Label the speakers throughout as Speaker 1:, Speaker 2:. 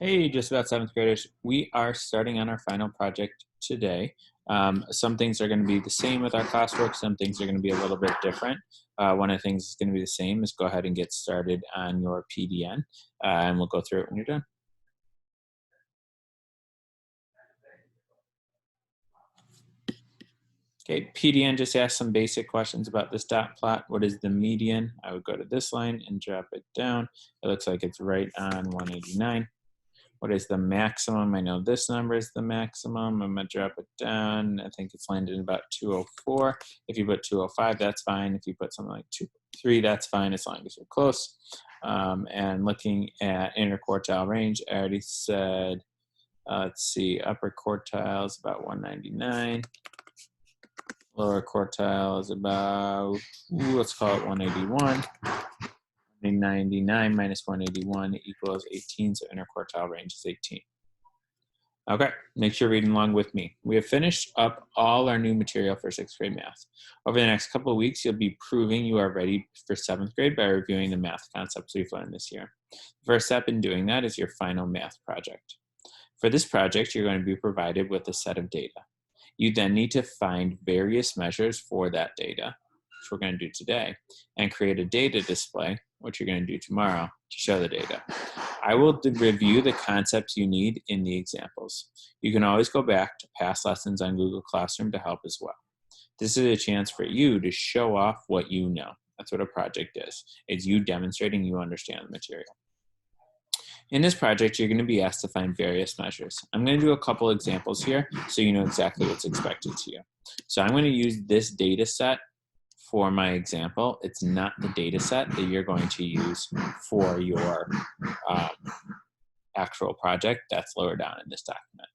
Speaker 1: Hey, just about seventh graders. We are starting on our final project today. Some things are going to be the same with our classwork. Some things are going to be a little bit different. One of the things that's going to be the same is go ahead and get started on your PDN, and we'll go through it when you're done. Okay, PDN just asked some basic questions about this dot plot. What is the median? I would go to this line and drop it down. It looks like it's right on 189. What is the maximum? I know this number is the maximum. I'm gonna drop it down. I think it's landed in about 204. If you put 205, that's fine. If you put something like 203, that's fine as long as you're close. And looking at interquartile range, I already said, let's see, upper quartile is about 199. Lower quartile is about, let's call it 181. 99 minus 181 equals 18, so interquartile range is 18. Okay, make sure you're reading along with me. We have finished up all our new material for sixth grade math. Over the next couple of weeks, you'll be proving you are ready for seventh grade by reviewing the math concepts we've learned this year. The first step in doing that is your final math project. For this project, you're going to be provided with a set of data. You then need to find various measures for that data, which we're going to do today, and create a data display, which you're going to do tomorrow, to show the data. I will review the concepts you need in the examples. You can always go back to past lessons on Google Classroom to help as well. This is a chance for you to show off what you know. That's what a project is. It's you demonstrating you understand the material. In this project, you're going to be asked to find various measures. I'm going to do a couple examples here so you know exactly what's expected to you. So I'm going to use this data set for my example. It's not the data set that you're going to use for your actual project. That's lower down in this document.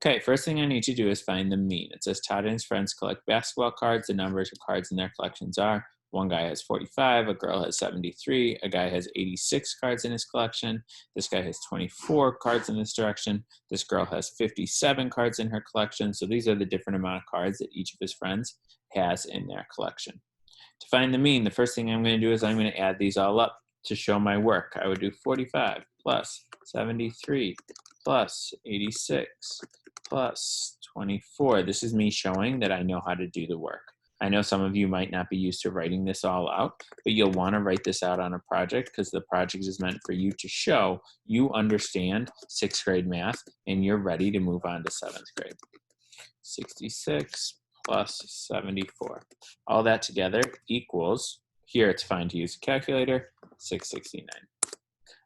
Speaker 1: Okay, first thing I need to do is find the mean. It says Todd and his friends collect basketball cards. The numbers of cards in their collections are: one guy has 45, a girl has 73, a guy has 86 cards in his collection, this guy has 24 cards in this direction, this girl has 57 cards in her collection. So these are the different amount of cards that each of his friends has in their collection. To find the mean, the first thing I'm going to do is I'm going to add these all up to show my work. I would do 45 plus 73 plus 86 plus 24. This is me showing that I know how to do the work. I know some of you might not be used to writing this all out, but you'll want to write this out on a project because the project is meant for you to show you understand sixth grade math and you're ready to move on to seventh grade. 66 plus 74. All that together equals, here it's fine to use a calculator, 669.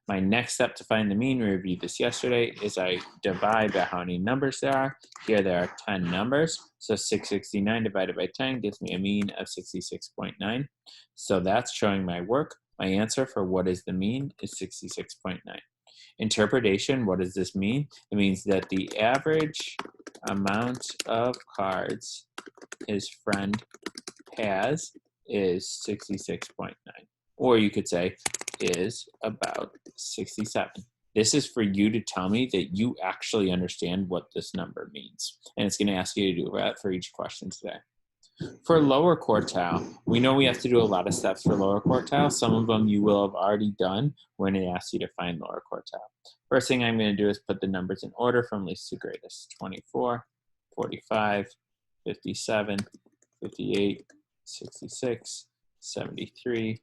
Speaker 1: My next step to find the mean, we reviewed this yesterday, is I divide by how many numbers there are. Here there are 10 numbers, so 669 divided by 10 gives me a mean of 66.9. So that's showing my work. My answer for what is the mean is 66.9. Interpretation, what does this mean? It means that the average amount of cards his friend has is 66.9. Or you could say is about 67. This is for you to tell me that you actually understand what this number means. And it's going to ask you to do that for each question today. For lower quartile, we know we have to do a lot of steps for lower quartile. Some of them you will have already done when it asks you to find lower quartile. First thing I'm going to do is put the numbers in order from least to greatest. 24, 45, 57, 58, 66, 73,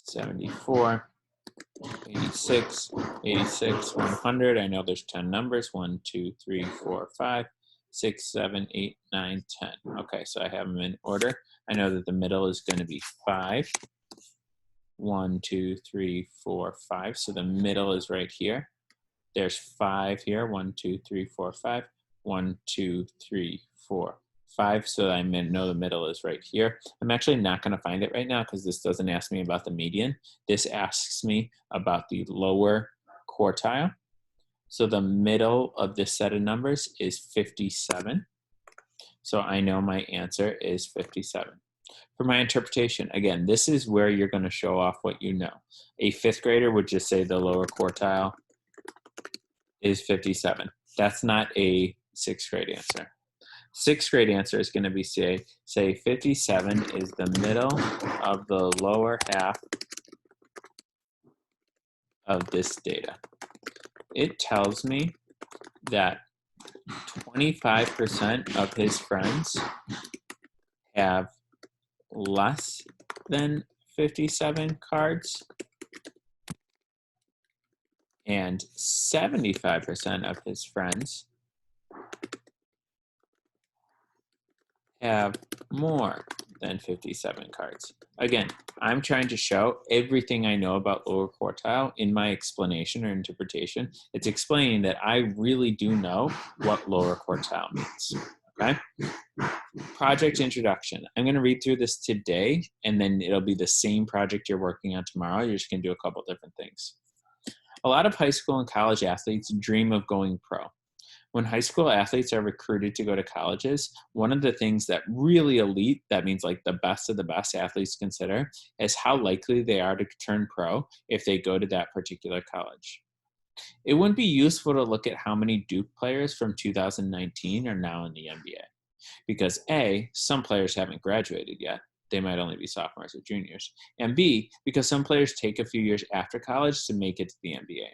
Speaker 1: 74, 86, 86, 100. I know there's 10 numbers. 1, 2, 3, 4, 5, 6, 7, 8, 9, 10. Okay, so I have them in order. I know that the middle is going to be 5. 1, 2, 3, 4, 5. So the middle is right here. There's 5 here. 1, 2, 3, 4, 5. 1, 2, 3, 4, 5. So I know the middle is right here. I'm actually not going to find it right now because this doesn't ask me about the median. This asks me about the lower quartile. So the middle of this set of numbers is 57. So I know my answer is 57. For my interpretation, again, this is where you're going to show off what you know. A fifth grader would just say the lower quartile is 57. That's not a sixth grade answer. Sixth grade answer is going to be say 57 is the middle of the lower half of this data. it tells me that 25% of his friends have less than 57 cards, and 75% of his friends have more than 57 cards. Again, I'm trying to show everything I know about lower quartile in my explanation or interpretation. It's explaining that I really do know what lower quartile means. Okay? Project introduction. I'm going to read through this today, and then it'll be the same project you're working on tomorrow. You're just going to do a couple different things. A lot of high school and college athletes dream of going pro. When high school athletes are recruited to go to colleges, one of the things that really elite, that means like the best of the best athletes consider, is how likely they are to turn pro if they go to that particular college. It wouldn't be useful to look at how many Duke players from 2019 are now in the NBA. Because A, some players haven't graduated yet. They might only be sophomores or juniors. And B, because some players take a few years after college to make it to the NBA.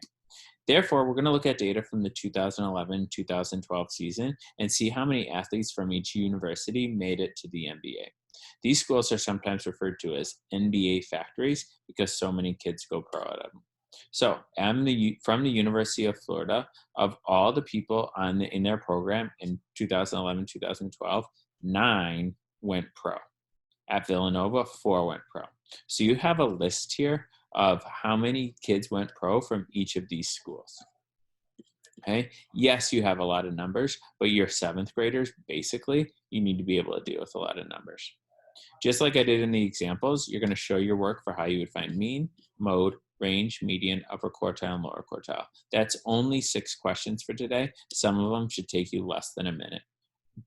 Speaker 1: Therefore, we're going to look at data from the 2011-2012 season and see how many athletes from each university made it to the NBA. These schools are sometimes referred to as NBA factories because so many kids go pro out of them. So, from the University of Florida, of all the people in their program in 2011-2012, 9 went pro. At Villanova, 4 went pro. So you have a list here of how many kids went pro from each of these schools. Okay, yes, you have a lot of numbers, but you're 7th graders, basically, you need to be able to deal with a lot of numbers. Just like I did in the examples, you're going to show your work for how you would find mean, mode, range, median, upper quartile, and lower quartile. That's only 6 questions for today. Some of them should take you less than a minute.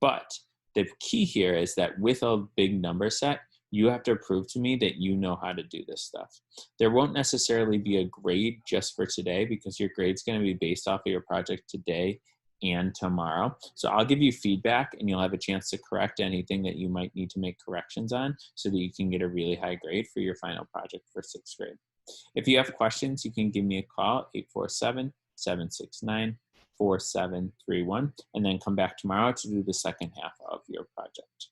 Speaker 1: But the key here is that with a big number set, you have to prove to me that you know how to do this stuff. There won't necessarily be a grade just for today because your grade's going to be based off of your project today and tomorrow. So I'll give you feedback and you'll have a chance to correct anything that you might need to make corrections on so that you can get a really high grade for your final project for 6th grade. If you have questions, you can give me a call, 847-769-4731, and then come back tomorrow to do the second half of your project.